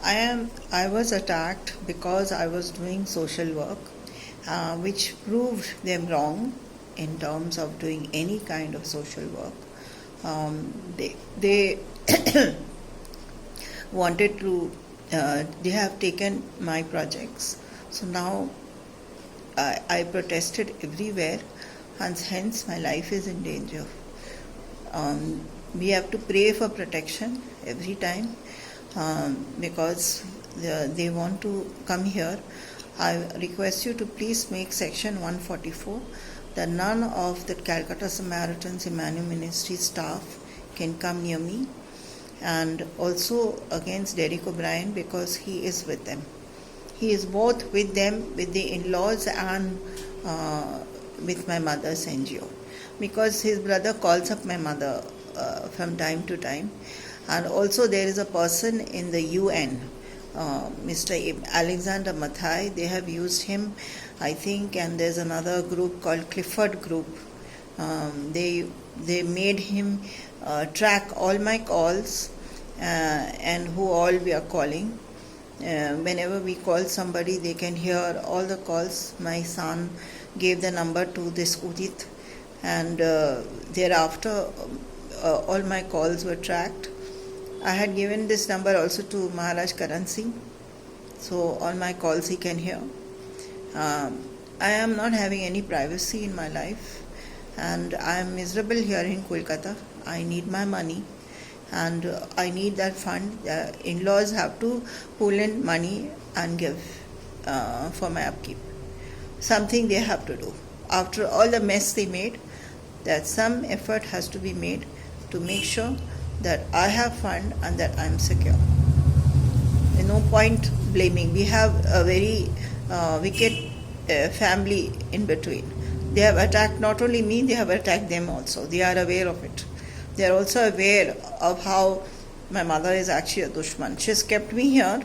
I was attacked because I was doing social work, which proved them wrong in terms of doing any kind of social work. They wanted to. They have taken my projects, so now I protested everywhere, and hence my life is in danger. We have to pray for protection every time because they want to come here. I request you to please make section 144 that none of the Calcutta Samaritans Emmanuel Ministry staff can come near me, and also against Derek O'Brien because he is with them. He is both with them, with the in-laws, and with my mother's NGO, because his brother calls up my mother from time to time. And also there is a person in the UN, Mr. Alexander Mathai. They have used him, I think, and there's another group called Clifford Group. They made him track all my calls and who all we are calling. Whenever we call somebody, they can hear all the calls. My son gave the number to this Udit, and thereafter all my calls were tracked. I had given this number also to Maharaj Karan Singh, so all my calls he can hear. I am not having any privacy in my life, and I am miserable here in Kolkata. I need my money, and I need that fund. In-laws have to pull in money and give for my upkeep. Something they have to do. After all the mess they made, that some effort has to be made to make sure that I have fund and that I am secure. There's no point blaming. We have a very wicked family in between. They have attacked not only me, they have attacked them also. They are aware of it. They are also aware of how my mother is actually a dushman. She has kept me here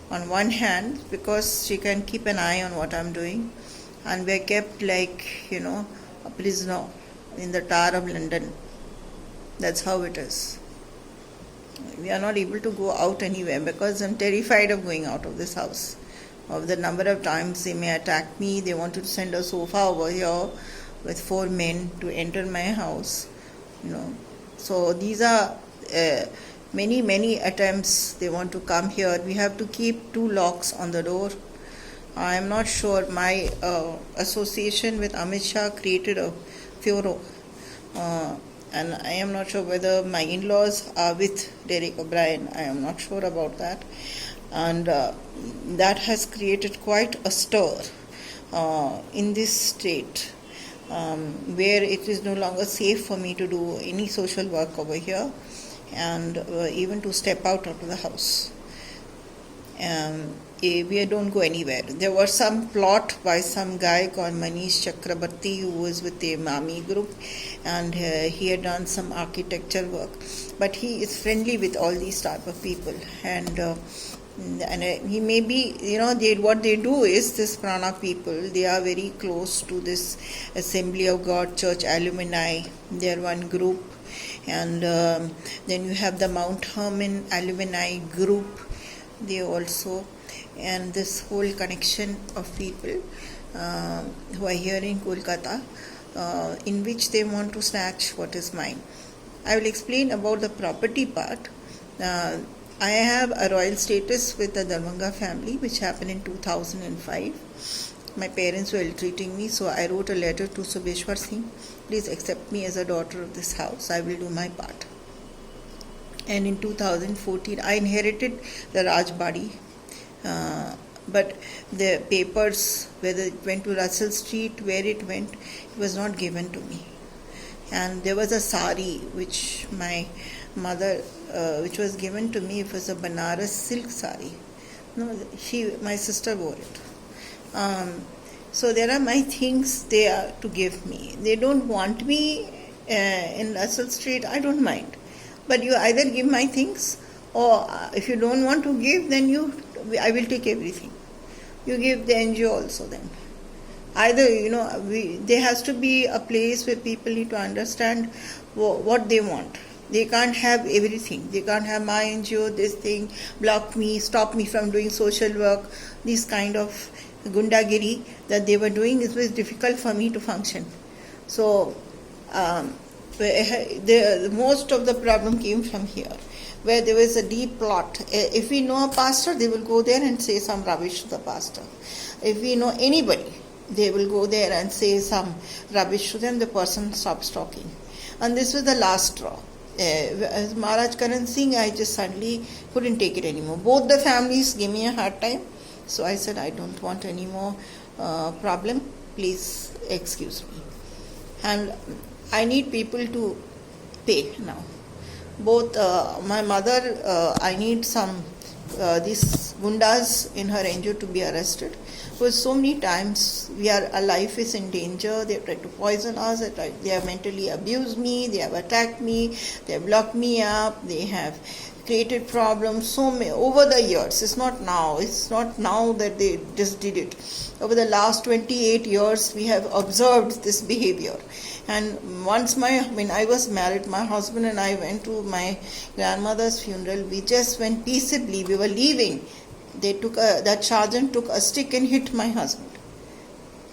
on one hand because she can keep an eye on what I'm doing, and we are kept like, a prisoner in the Tower of London. That's how it is. We are not able to go out anywhere because I'm terrified of going out of this house. Of the number of times they may attack me. They wanted to send a sofa over here with 4 men to enter my house. So these are many attempts. They want to come here. We have to keep 2 locks on the door. I am not sure. My association with Amit Shah created a furor. And I am not sure whether my in-laws are with Derek O'Brien. I am not sure about that. And that has created quite a stir in this state, where it is no longer safe for me to do any social work over here, and even to step out of the house. We don't go anywhere. There was some plot by some guy called Manish Chakrabarti, who was with the Mami group, and he had done some architecture work. But he is friendly with all these type of people, and he may be, what they do is, this Prana people, they are very close to this Assembly of God Church alumni. They are one group, and then you have the Mount Hermon alumni group. They also, and this whole connection of people who are here in Kolkata, in which they want to snatch what is mine. I will explain about the property part. I have a royal status with the Darbhanga family, which happened in 2005. My parents were ill-treating me, so I wrote a letter to Subeshwar Singh. Please accept me as a daughter of this house. I will do my part. And in 2014, I inherited the Rajbadi, but the papers, whether it went to Russell Street, where it went, it was not given to me. And there was a sari which my mother, which was given to me. It was a Banaras silk sari. My sister wore it. So there are my things they are to give me. They don't want me in Russell Street. I don't mind. But you either give my things, or if you don't want to give, then I will take everything. You give the NGO also then. Either, there has to be a place where people need to understand what they want. They can't have everything. They can't have my NGO, this thing, block me, stop me from doing social work. This kind of gundagiri that they were doing, it was difficult for me to function. So most of the problem came from here, where there was a deep plot. If we know a pastor, they will go there and say some rubbish to the pastor. If we know anybody, they will go there and say some rubbish to them, the person stops talking. And this was the last straw. As Maharaj Karan Singh, I just suddenly couldn't take it anymore. Both the families gave me a hard time. So I said, I don't want any more problem. Please excuse me. And I need people to pay now. Both my mother, I need some these gundas in her NGO to be arrested. Because so many times our life is in danger. They have tried to poison us. They have mentally abused me. They have attacked me. They have locked me up. They have created problems so many over the years. It's not now. It's not now that they just did it. Over the last 28 years, we have observed this behavior. And once when I was married, my husband and I went to my grandmother's funeral. We just went peaceably. We were leaving. That sergeant took a stick and hit my husband.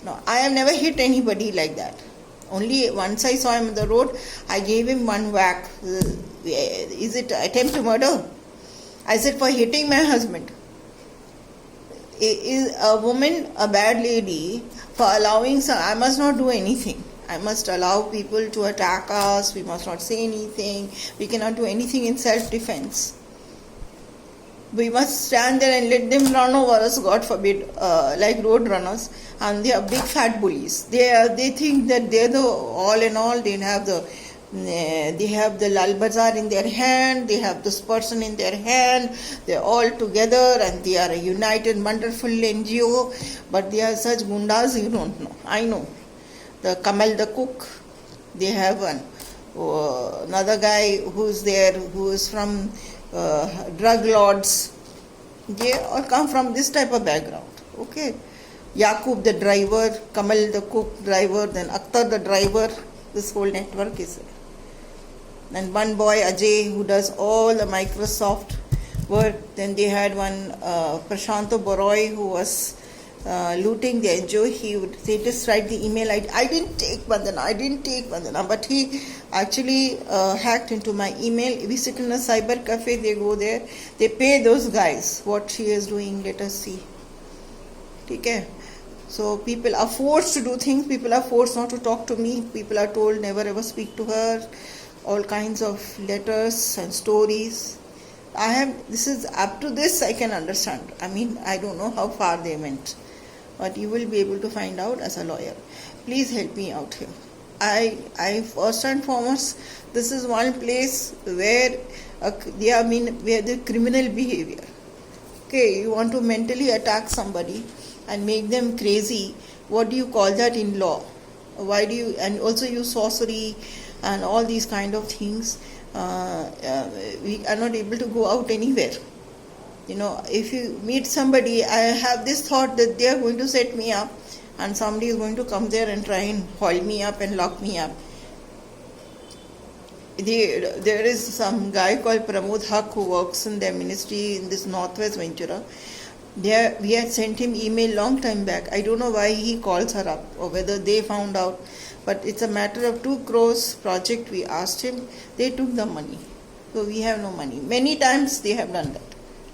No, I have never hit anybody like that. Only once I saw him on the road, I gave him one whack. Is it attempt to murder? I said, for hitting my husband. Is a woman a bad lady for allowing I must not do anything. I must allow people to attack us. We must not say anything. We cannot do anything in self-defense. We must stand there and let them run over us, God forbid, like road runners. And they are big fat bullies. They think that they're the all in all. They have the Lal Bazaar in their hand. They have this person in their hand. They're all together and they are a united, wonderful NGO. But they are such gundas you don't know. I know. The Kamal the cook. They have another guy who's there who is from drug lords. They all come from this type of background. Okay. Yaqub the driver, Kamal the cook driver, then Akhtar the driver. This whole network is there. And one boy Ajay who does all the Microsoft work. Then they had one Prashanto Boroy who was looting the NGO. They just write the email. I didn't take Vandana, but he actually hacked into my email. We sit in a cyber cafe, they go there, they pay those guys. What she is doing, let us see. Okay. So people are forced to do things, people are forced not to talk to me, people are told never ever speak to her, all kinds of letters and stories. This is up to this I can understand. I mean, I don't know how far they went. But you will be able to find out as a lawyer. Please help me out here. I first and foremost, this is one place where where the criminal behavior. Okay, you want to mentally attack somebody and make them crazy. What do you call that in law? Why do you, and also use sorcery and all these kind of things. We are not able to go out anywhere. If you meet somebody, I have this thought that they are going to set me up and somebody is going to come there and try and haul me up and lock me up. There is some guy called Pramod Haq who works in their ministry in this Northwest Ventura. We had sent him email long time back. I don't know why he calls her up or whether they found out. But it's a matter of 2 crores project. We asked him. They took the money. So we have no money. Many times they have done that.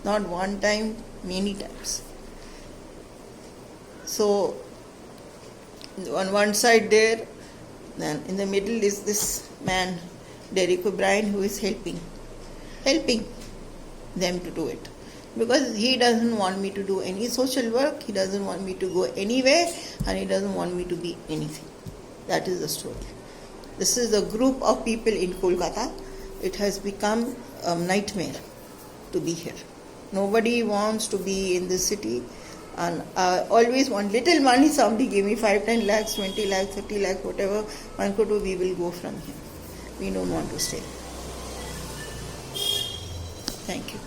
Not one time, many times. So, on one side there, then in the middle is this man, Derek O'Brien, who is helping them to do it. Because he doesn't want me to do any social work, he doesn't want me to go anywhere, and he doesn't want me to be anything. That is the story. This is a group of people in Kolkata. It has become a nightmare to be here. Nobody wants to be in this city, and always want little money. Somebody give me 5, 10 lakhs, 20 lakhs, 30 lakhs, whatever one could do, we will go from here. We don't want to stay. Thank you.